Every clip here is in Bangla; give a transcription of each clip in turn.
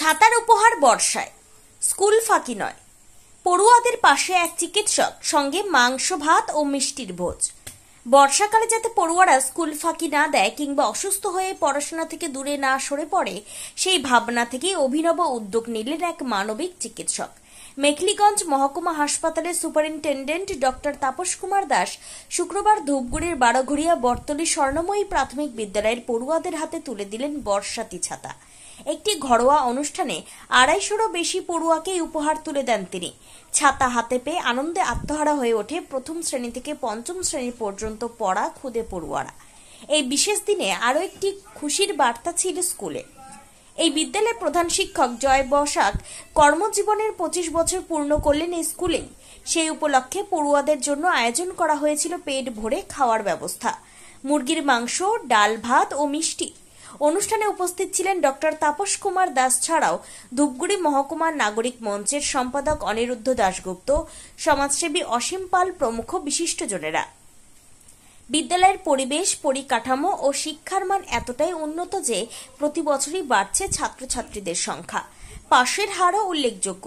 ছাতার উপহার বর্ষায়, স্কুল ফাঁকি নয়। পড়ুয়াদের পাশে এক চিকিৎসক, সঙ্গে মাংস ভাত ও মিষ্টির ভোজ। বর্ষাকালে যাতে পড়ুয়ারা স্কুল ফাঁকি না দেয় কিংবা অসুস্থ হয়ে পড়াশোনা থেকে দূরে না সরে পড়ে, সেই ভাবনা থেকেই অভিনব উদ্যোগ নিলেন এক মানবিক চিকিৎসক। মেখলিগঞ্জ মহকুমা হাসপাতালের সুপারিনটেন্ডেন্ট ডক্টর তাপস কুমার দাস শুক্রবার ধূপগুড়ির বারোঘড়িয়া বর্তলী স্বর্ণময়ী প্রাথমিক বিদ্যালয়ের পড়ুয়াদের হাতে তুলে দিলেন বর্ষাতি ছাতা। একটি ঘরোয়া অনুষ্ঠানে 250-রও বেশি পড়ুয়াকে উপহার তুলে দেন তিনি। ছাতা হাতে পেয়ে আনন্দে আত্মহারা হয়ে ওঠে প্রথম শ্রেণী থেকে পঞ্চম শ্রেণী পর্যন্ত পড়া খুদে পড়ুয়ারা। এই বিশেষ দিনে আরও একটি খুশির বার্তা ছিল স্কুলে। এই বিদ্যালয়ের প্রধান শিক্ষক জয় বসাক কর্মজীবনের 25 বছর পূর্ণ করলেন এই স্কুলেই। সেই উপলক্ষে পড়ুয়াদের জন্য আয়োজন করা হয়েছিল পেট ভরে খাওয়ার ব্যবস্থা, মুরগির মাংস, ডাল ভাত ও মিষ্টি। অনুষ্ঠানে উপস্থিত ছিলেন ডক্টর তাপস কুমার দাস ছাড়াও ধূপগুড়ি মহকুমা নাগরিক মঞ্চের সম্পাদক অনিরুদ্ধ দাশগুপ্ত, সমাজসেবী অসীম পাল প্রমুখ বিশিষ্টজনেরা। বিদ্যালয়ের পরিবেশ, পরিকাঠামো ও শিক্ষার মান এতটাই উন্নত যে প্রতি বছরই বাড়ছে ছাত্রছাত্রীদের সংখ্যা। পাশের হারও উল্লেখযোগ্য।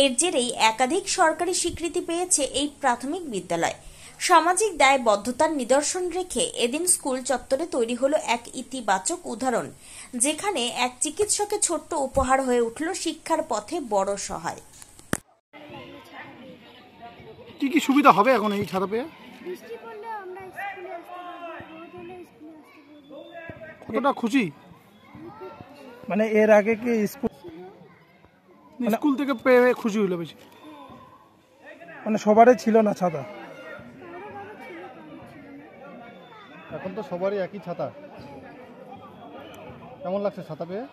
এর জেরেই একাধিক সরকারি স্বীকৃতি পেয়েছে এই প্রাথমিক বিদ্যালয়। সামাজিক দায়বদ্ধতার নিদর্শন রেখে এদিন স্কুল চত্বরে তৈরি হলো এক ইতিবাচক উদাহরণ, যেখানে এক চিকিৎসকের ছোট্ট উপহার হয়ে উঠল শিক্ষার পথে বড় সহায়। কি কি সুবিধা হবে এখন এই ছাতা পেয়ে? কতটা খুশি? মানে এর আগে কি স্কুল থেকে পেয়ে খুশি হইলো বেশি? মানে সবারই ছিল না ছাতা, এখন তো সবারই একই ছাতা। কেমন লাগছে ছাতা পেয়ে?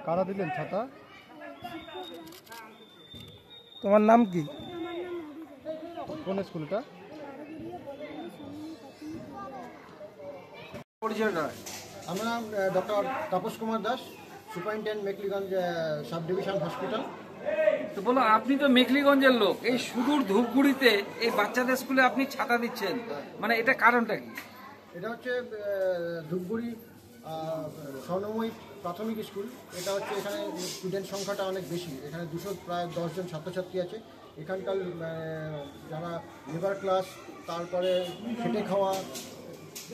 কারা দিলেন ছাতা? তোমার নাম কি? কোন স্কুলটা? আমার নাম doctor Tapas Kumar Das, superintendent Mekhliganj sub division hospital. তো বলো, আপনি তো মেখলিগঞ্জের লোক, এই সুদূর ধূপগুড়িতে এই বাচ্চাদের স্কুলে আপনি ছাতা দিচ্ছেন, মানে এটা কারণটা কি? এটা হচ্ছে ধূপগুড়ি স্বর্ণময়ী প্রাথমিক স্কুল। এটা হচ্ছে এখানে স্টুডেন্ট সংখ্যাটা অনেক বেশি, এখানে প্রায় 10 জন ছাত্রছাত্রী আছে। এখানকার যারা লেবার ক্লাস, তারপরে খেটে খাওয়া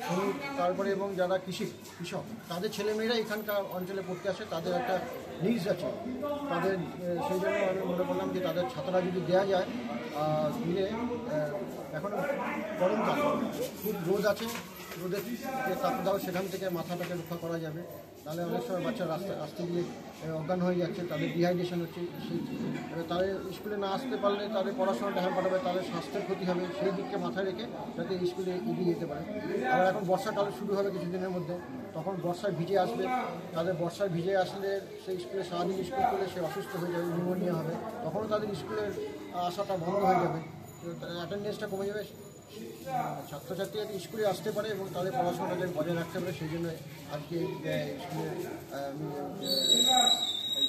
শ্রমিক, তারপরে এবং যারা কৃষক, তাদের ছেলেমেয়েরা এখানকার অঞ্চলে পড়তে আসে। তাদের একটা নিডস আছে তাদের, সেই জন্য আমি মনে করলাম যে তাদের ছাত্ররা যদি দেওয়া যায় দিলে, এখন গরমকাল, খুব রোদ আছে, রোদের তাপদাও সেখান থেকে মাথাটাকে রক্ষা করা যাবে। তাহলে অনেক সময় বাচ্চা আসতে গিয়ে অজ্ঞান হয়ে যাচ্ছে, তাদের ডিহাইড্রেশন হচ্ছে, তাদের স্কুলে না আসতে পারলে তাদের পড়াশোনাটা হ্যাম্পার হবে, তাদের স্বাস্থ্যের ক্ষতি হবে। সেই দিককে মাথায় রেখে যাতে স্কুলে এগিয়ে যেতে পারে। আবার এখন বর্ষাকাল শুরু হবে কিছুদিনের মধ্যে, তখন বর্ষায় ভিজে আসবে। তাদের বর্ষায় ভিজে আসলে সেই স্কুলে সারাদিন স্কুল করলে সে অসুস্থ হয়ে যাবে, নিউমোনিয়া হবে, তখনও তাদের স্কুলের আসাটা বন্ধ হয়ে যাবে, অ্যাটেন্ডেন্সটা কমে যাবে। ছাত্রছাত্রীরা স্কুলে আসতে পারে এবং তাদের পড়াশোনাটা বজায় রাখতে পারে। সেই জন্য আজকে স্কুলে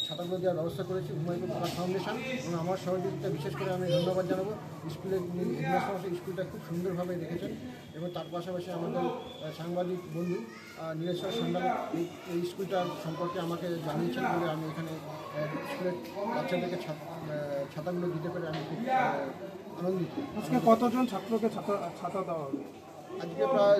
ছাতাগুলো দেওয়ার ব্যবস্থা করেছি হুমায়ুন কবির ফাউন্ডেশন, এবং আমার সহযোগিতা বিশেষ করে আমি ধন্যবাদ জানাবো। স্কুলের হেডমাস্টার স্কুলটা খুব সুন্দরভাবে রেখেছেন, এবং তার পাশাপাশি আমাদের সাংবাদিক বন্ধু নীলেশ্বর সান্যাল এই স্কুলটার সম্পর্কে আমাকে জানিয়েছেন বলে আমি এখানে স্কুলের বাচ্চাদেরকে ছাতাগুলো দিতে পেরে আমি খুব আনন্দিত। আজকে কতজন ছাত্রকে ছাতা দেওয়া হবে? আজকে প্রায়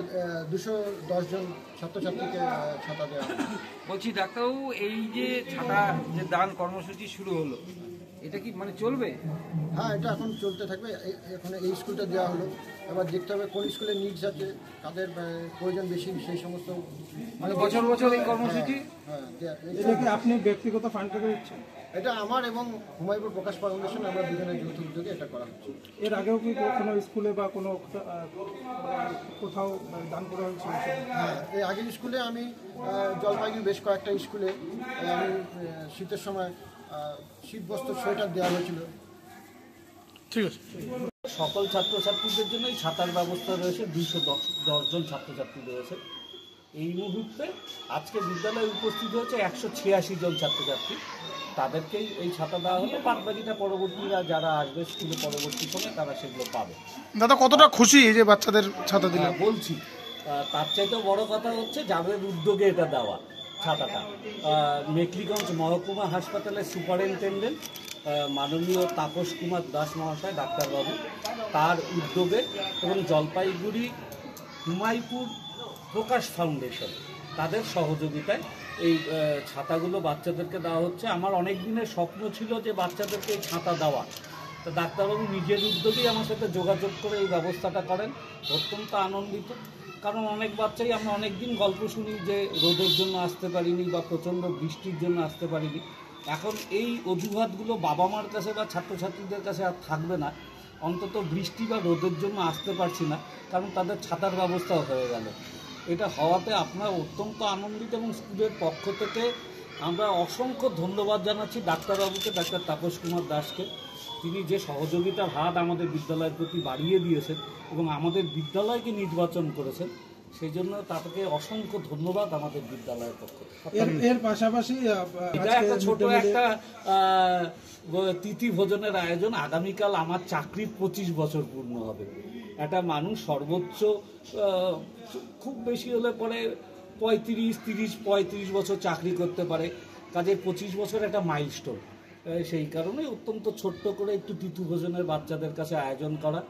210 জন ছাত্রছাত্রীকে ছাতা দেওয়া হবে। বলছি ডাক্তারবাবু, এই যে ছাতা যে দান কর্মসূচি শুরু হলো, এটা কি মানে চলবে? হ্যাঁ, এটা এখন চলতে থাকবে। এখন এই স্কুলটা দেওয়া হলো, এবার দেখতে হবে কোন স্কুলে নিডস আছে, কাদের প্রয়োজন বেশি, সেই সমস্ত। মানে বছর বছর এই কর্মসূচি? হ্যাঁ, এটা কি আপনি ব্যক্তিগত ফান্ড থেকে দিচ্ছেন? এটা আমার এবং হুমায়ুন প্রকাশ ফাউন্ডেশন, আমরা দুজনের যৌথ উদ্যোগে এটা করা হচ্ছে। এর আগেও কি কোনো স্কুলে বা কোনো কোথাও দান করা হয়েছে? হ্যাঁ, এই আগের স্কুলে আমি জলপাইগুড়ি বেশ কয়েকটা স্কুলে আমি শীতের সময় শীতবস্ত্র, সোয়েটার দেওয়া হয়েছিল। ঠিক আছে। সকল ছাত্রছাত্রীদের জন্য এই ছাতার ব্যবস্থা রয়েছে। 210 জন ছাত্রছাত্রী রয়েছে। এই মুহূর্তে আজকে বিদ্যালয়ে উপস্থিত হচ্ছে 186 জন ছাত্রছাত্রী। তাদেরকেই এই ছাতা দেওয়া হলো, বাদ বাকিটা পরবর্তীরা যারা আসবে স্কুলে পরবর্তী সময় তারা সেগুলো পাবে। দাদা, কতটা খুশি এই যে বাচ্চাদের ছাতা দিলেন? বলছি, তার চাইতেও বড় কথা হচ্ছে যাদের উদ্যোগে এটা দেওয়া, ছাতাটা মেখলিগঞ্জ মহকুমা হাসপাতালের সুপারিনটেন্ডেন্ট মাননীয় তাপস কুমার দাস মহাশয় ডাক্তারবাবু তার উদ্যোগে এবং জলপাইগুড়ি হুমায়ুপুর প্রকাশ ফাউন্ডেশন তাদের সহযোগিতায় এই ছাতাগুলো বাচ্চাদেরকে দেওয়া হচ্ছে। আমার অনেক দিনের স্বপ্ন ছিল যে বাচ্চাদেরকে এই ছাতা দেওয়া, তো ডাক্তারবাবু নিজের উদ্যোগেই আমার সাথে যোগাযোগ করে এই ব্যবস্থাটা করেন। অত্যন্ত আনন্দিত, কারণ অনেক বাচ্চাই আমরা অনেক দিন গল্প শুনি যে রোদের জন্য আসতে পারিনি বা প্রচণ্ড বৃষ্টির জন্য আসতে পারিনি। এখন এই অজুহাতগুলো বাবা মার কাছে বা ছাত্রছাত্রীদের কাছে আর থাকবে না। অন্তত বৃষ্টি বা রোদের জন্য আসতে পারছি না, কারণ তাদের ছাতার ব্যবস্থাও হয়ে গেল। এটা হওয়াতে আপনারা অত্যন্ত আনন্দিত এবং স্কুলের পক্ষ থেকে আমরা অসংখ্য ধন্যবাদ জানাচ্ছি ডাক্তারবাবুকে, ডাক্তার তাপস কুমার দাসকে। তিনি যে সহযোগিতার হাত আমাদের বিদ্যালয়ের প্রতি বাড়িয়ে দিয়েছেন এবং আমাদের বিদ্যালয়কে নির্বাচন করেছেন, সেই জন্য তাকে অসংখ্য ধন্যবাদ আমাদের বিদ্যালয়ের পক্ষে। এর পাশাপাশি এটা একটা ছোট একটা তিথি ভোজনের আয়োজন। আগামীকাল আমার চাকরির 25 বছর পূর্ণ হবে। একটা মানুষ সর্বোচ্চ খুব বেশি হলে পরে 35 বছর চাকরি করতে পারে, কাজে 25 বছর একটা মাইলস্টোন। সেই কারণে অত্যন্ত ছোট্ট করে একটু তিথি ভোজনের বাচ্চাদের কাছে আয়োজন করা।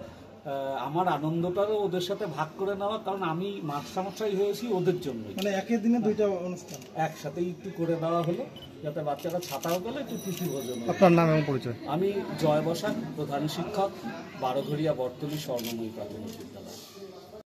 আমার আনন্দটারও ওদের সাথে ভাগ করে নেওয়া, কারণ আমি মাস্টারমশাই হয়েছি ওদের জন্যই। মানে একই দিনে দুইটা অনুষ্ঠান একসাথেই একটু করে দেওয়া হলো, যাতে বাচ্চারা ছাতাও গেলে একটু তিথি ভোজন। আপনার নাম এবং পরিচয়? আমি জয় বসাক, প্রধান শিক্ষক, বারোঘরিয়া বর্তলী স্বর্ণময়ী প্রাথমিক বিদ্যালয়।